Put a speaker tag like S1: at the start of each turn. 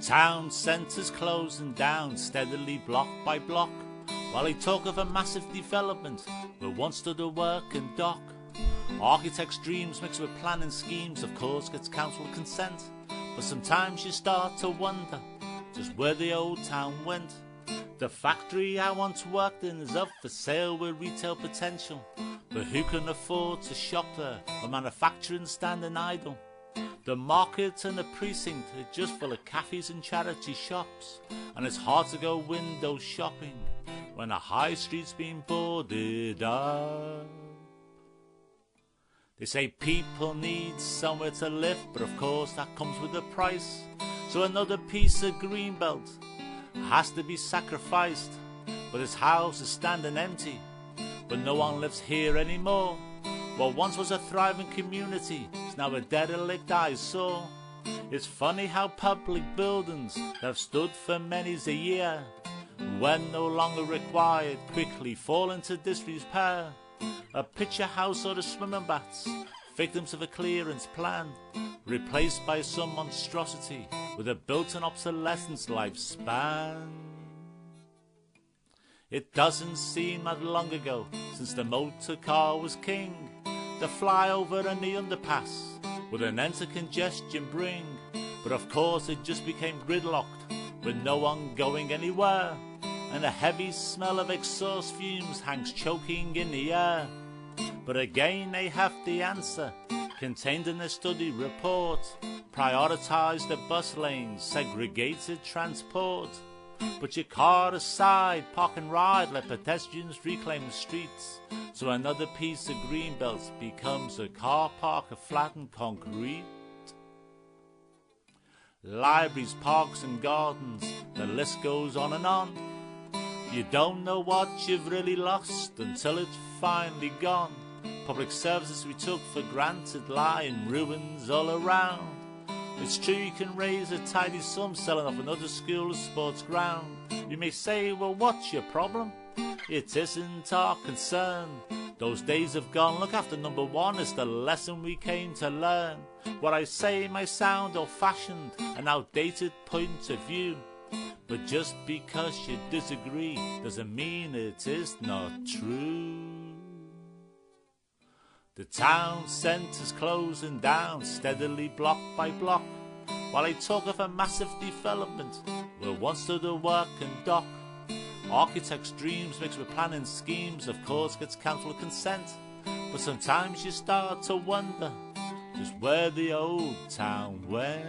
S1: town centre's closing down steadily block by block, while they talk of a massive development where once stood a working dock. Architects' dreams mixed with planning schemes of course gets council consent, but sometimes you start to wonder just where the old town went. The factory I once worked in is up for sale with retail potential, but who can afford to shop there when manufacturing standing idle? The market and the precinct are just full of cafes and charity shops, and it's hard to go window shopping when a high street's been boarded up. They say people need somewhere to live, but of course that comes with a price. So another piece of greenbelt has to be sacrificed. But this house is standing empty, but no one lives here anymore. What once was a thriving community is now a derelict eyesore. It's funny how public buildings that have stood for many's a year, when no longer required, quickly fall into disrepair. A picture house or the swimming baths, victims of a clearance plan, replaced by some monstrosity with a built-in obsolescence lifespan. It doesn't seem that long ago since the motor car was king. The flyover and the underpass with an end to congestion bring, but of course it just became gridlocked with no one going anywhere, and a heavy smell of exhaust fumes hangs choking in the air. But again they have the answer contained in the study report: prioritise the bus lanes, segregated transport. Put your car aside, park and ride, let pedestrians reclaim the streets, so another piece of greenbelt becomes a car park of flattened concrete. Libraries, parks and gardens, the list goes on and on. You don't know what you've really lost until it's finally gone. Public services we took for granted lie in ruins all around. It's true you can raise a tidy sum selling off another school's sports ground. You may say, well, what's your problem? It isn't our concern. Those days have gone. Look after number one is the lesson we came to learn. What I say may sound old-fashioned, an outdated point of view, but just because you disagree doesn't mean it is not true. The town centre's closing down steadily block by block, while they talk of a massive development where once stood a working dock. Architects' dreams mixed with planning schemes of course gets council consent, but sometimes you start to wonder just where the old town went.